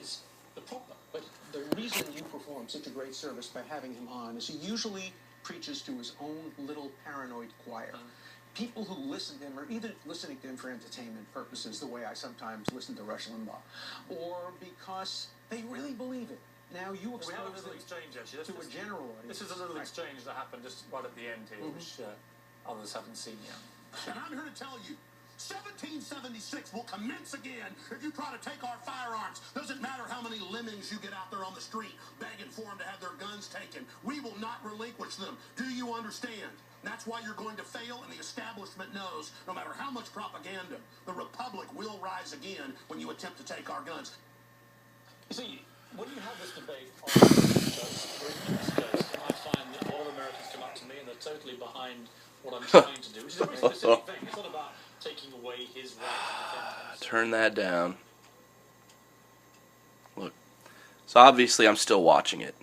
is the problem. But the reason you perform such a great service by having him on is he usually preaches to his own little paranoid choir. People who listen to him are either listening to him for entertainment purposes, the way I sometimes listen to Rush Limbaugh, or because they really believe it. Now you expose we have a little exchange actually. to a general audience. This is a little exchange that happened just right at the end here, which others haven't seen yet. And I'm here to tell you, 1776 will commence again if you try to take our firearms. Doesn't matter how many lemmings you get out there on the street begging for them to have their guns taken. We will not relinquish them. Do you understand? That's why you're going to fail, and the establishment knows no matter how much propaganda, the Republic will rise again when you attempt to take our guns. You see, when you have this debate on this case, I find that a lot of Americans come up to me and they're totally behind what I'm trying to do, which is a very specific thing. It's not about taking away his right to defend himself. Turn that down. Look. So obviously I'm still watching it.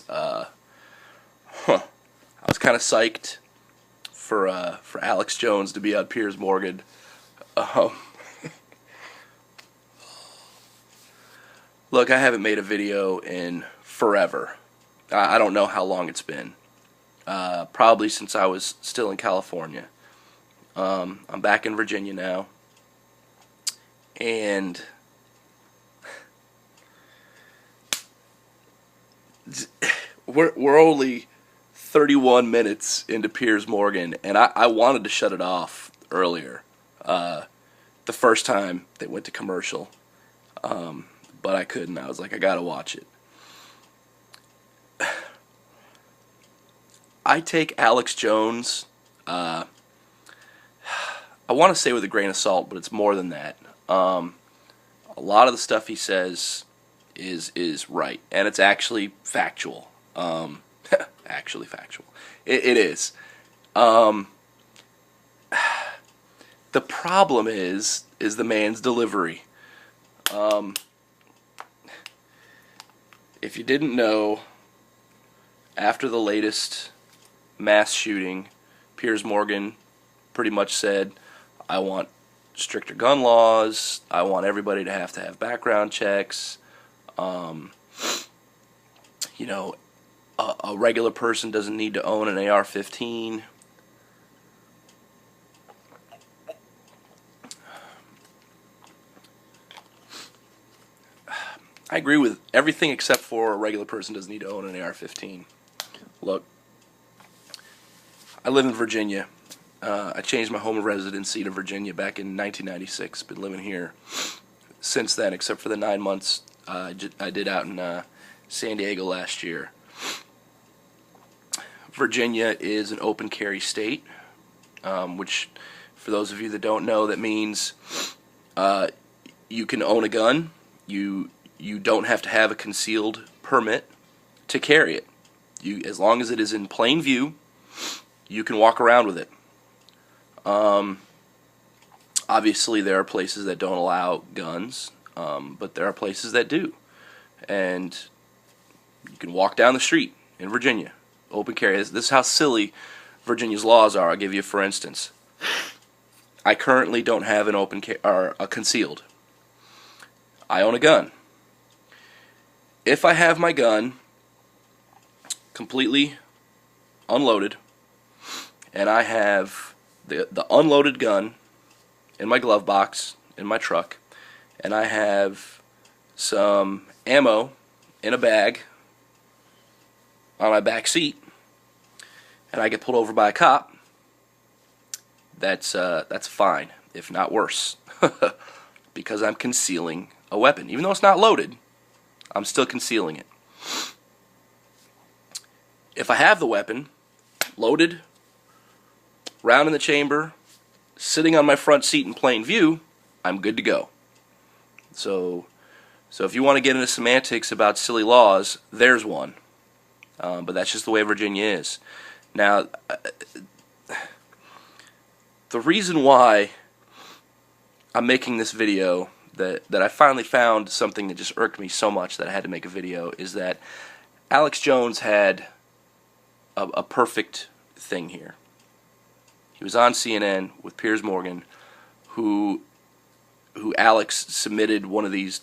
I was kind of psyched for Alex Jones to be on Piers Morgan. Look, I haven't made a video in forever. I don't know how long it's been. Probably since I was still in California. I'm back in Virginia now. And we're only 31 minutes into Piers Morgan, and I wanted to shut it off earlier. The first time they went to commercial. But I couldn't. I was like, I gotta watch it. I take Alex Jones, I want to say with a grain of salt, but it's more than that. A lot of the stuff he says is right, and it's actually factual. Actually factual. It is. The problem is the man's delivery. If you didn't know, after the latest mass shooting, Piers Morgan pretty much said, I want stricter gun laws, I want everybody to have background checks, you know, a regular person doesn't need to own an AR-15. I agree with everything except for a regular person doesn't need to own an AR-15. Look, I live in Virginia. I changed my home of residency to Virginia back in 1996. Been living here since then, except for the 9 months I did out in San Diego last year. Virginia is an open carry state, which, for those of you that don't know, that means you can own a gun. You don't have to have a concealed permit to carry it. As long as it is in plain view, you can walk around with it. Obviously, there are places that don't allow guns, but there are places that do. And you can walk down the street in Virginia. Open carry. This is how silly Virginia's laws are. I'll give you for instance. I currently don't have an a concealed. I own a gun. If I have my gun completely unloaded, and I have the unloaded gun in my glove box in my truck, and I have some ammo in a bag on my back seat, and I get pulled over by a cop, that's fine, if not worse, because I'm concealing a weapon. Even though it's not loaded, I'm still concealing it. If I have the weapon loaded, round in the chamber, sitting on my front seat in plain view, I'm good to go. So if you want to get into semantics about silly laws, there's one. But that's just the way Virginia is. Now, the reason why I'm making this video, that I finally found something that just irked me so much that I had to make a video, is that Alex Jones had a perfect thing here. He was on CNN with Piers Morgan, who who Alex submitted one of these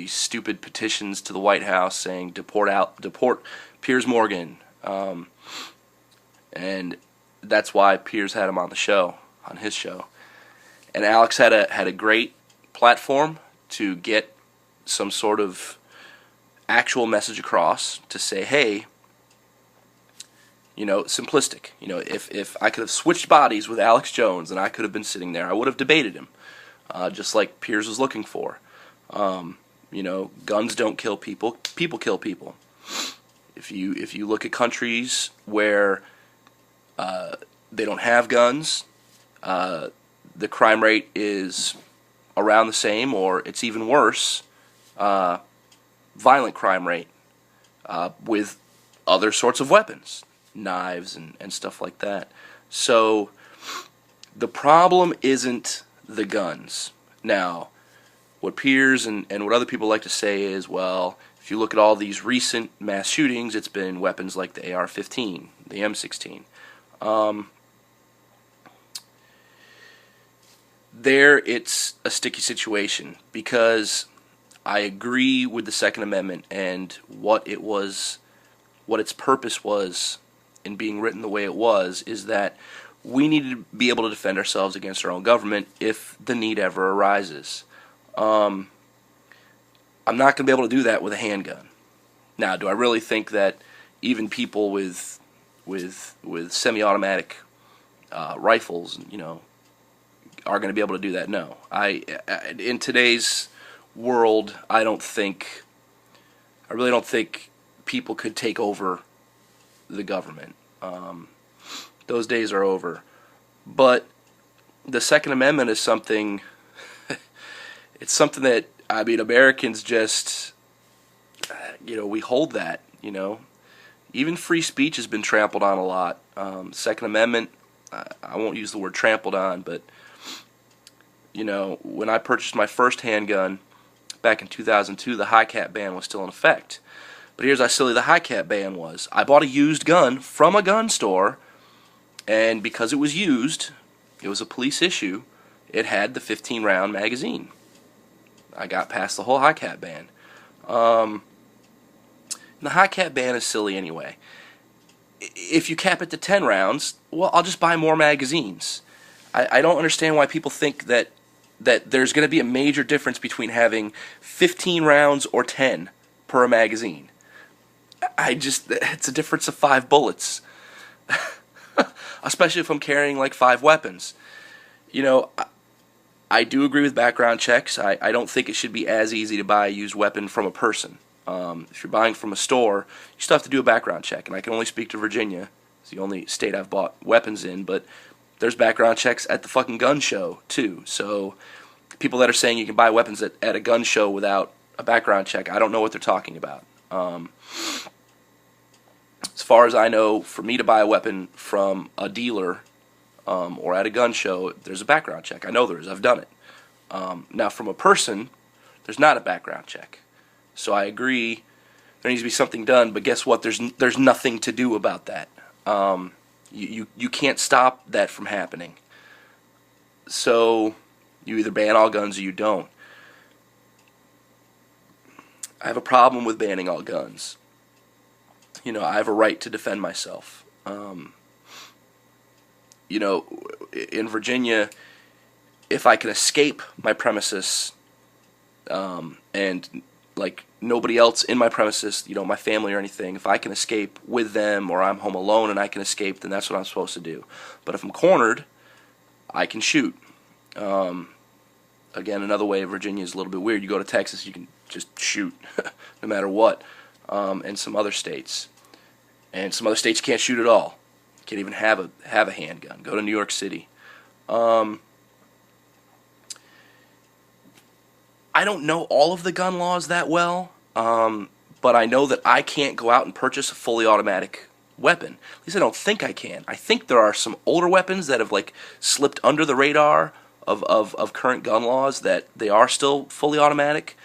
stupid petitions to the White House saying deport Piers Morgan, and that's why Piers had him on his show, and Alex had a great platform to get some sort of actual message across to say, hey, simplistic. If I could have switched bodies with Alex Jones and I could have been sitting there, I would have debated him, just like Piers was looking for. Guns don't kill people; people kill people. If you look at countries where they don't have guns, the crime rate is around the same, or it's even worse. Violent crime rate with other sorts of weapons, knives and stuff like that. So the problem isn't the guns. Now, what Piers and what other people like to say is, well, if you look at all these recent mass shootings, it's been weapons like the AR-15, the M16. There, it's a sticky situation because I agree with the Second Amendment and what its purpose was in being written the way it was, is that we need to be able to defend ourselves against our own government if the need ever arises. I'm not going to be able to do that with a handgun. Now, do I really think that even people with semi-automatic rifles, are going to be able to do that? No. In today's world, I really don't think people could take over the government. Those days are over. But the Second Amendment is something, it's something that, Americans just, we hold that, Even free speech has been trampled on a lot. Second Amendment, I won't use the word trampled on, but, when I purchased my first handgun back in 2002, the high cap ban was still in effect. But here's how silly the high cap ban was. I bought a used gun from a gun store, and because it was used, it was a police issue, it had the 15-round magazine. I got past the whole high cap ban. The high cap ban is silly anyway. If you cap it to 10 rounds, well, I'll just buy more magazines. I don't understand why people think that there's going to be a major difference between having 15 rounds or 10 per magazine. It's a difference of 5 bullets. Especially if I'm carrying like 5 weapons. I do agree with background checks. I don't think it should be as easy to buy a used weapon from a person. If you're buying from a store, you still have to do a background check. And I can only speak to Virginia. It's the only state I've bought weapons in, but there's background checks at the fucking gun show, too. So people that are saying you can buy weapons at a gun show without a background check, I don't know what they're talking about. As far as I know, for me to buy a weapon from a dealer or at a gun show, there's a background check. I know there is. I've done it. Now, from a person, there's not a background check. So I agree there needs to be something done, but guess what? There's nothing to do about that. You can't stop that from happening. So you either ban all guns or you don't. I have a problem with banning all guns. I have a right to defend myself. In Virginia, if I can escape my premises, and like nobody else in my premises, my family or anything, if I can escape with them or I'm home alone and I can escape, then that's what I'm supposed to do. But if I'm cornered, I can shoot. Again, another way Virginia is a little bit weird. You go to Texas, you can just shoot no matter what. And some other states. And some other states you can't shoot at all. You can't even have a handgun. Go to New York City. I don't know all of the gun laws that well, but I know that I can't go out and purchase a fully automatic weapon. At least I don't think I can. I think there are some older weapons that have slipped under the radar of current gun laws that they are still fully automatic.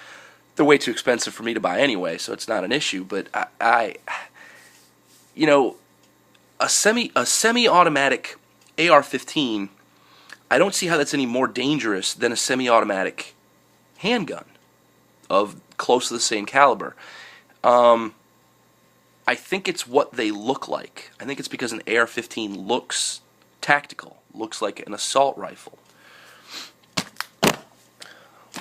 They're way too expensive for me to buy anyway, so it's not an issue. But a semi-automatic AR-15, I don't see how that's any more dangerous than a semi-automatic handgun of close to the same caliber. I think it's what they look like. I think it's because an AR-15 looks tactical, looks like an assault rifle.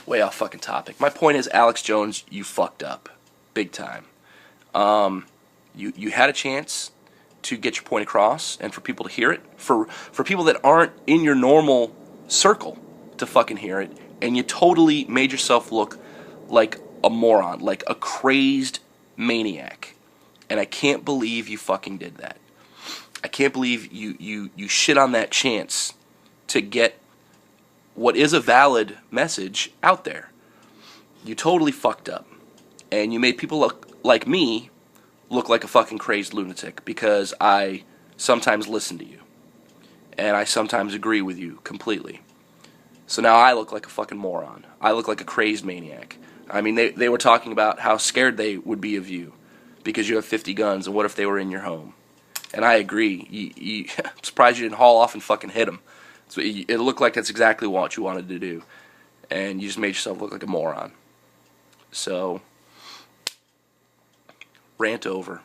Way off fucking topic. My point is, Alex Jones, you fucked up. Big time. You had a chance to get your point across and for people to hear it. For people that aren't in your normal circle to fucking hear it. And you totally made yourself look like a moron. Like a crazed maniac. And I can't believe you fucking did that. I can't believe you shit on that chance to get what is a valid message out there. You totally fucked up. And you made people like me look like a fucking crazed lunatic because I sometimes listen to you. And I sometimes agree with you completely. So now I look like a fucking moron. I look like a crazed maniac. I mean, they were talking about how scared they would be of you because you have 50 guns, and what if they were in your home? And I agree. I'm surprised you didn't haul off and fucking hit them. So it looked like that's exactly what you wanted to do. And you just made yourself look like a moron. So, rant over.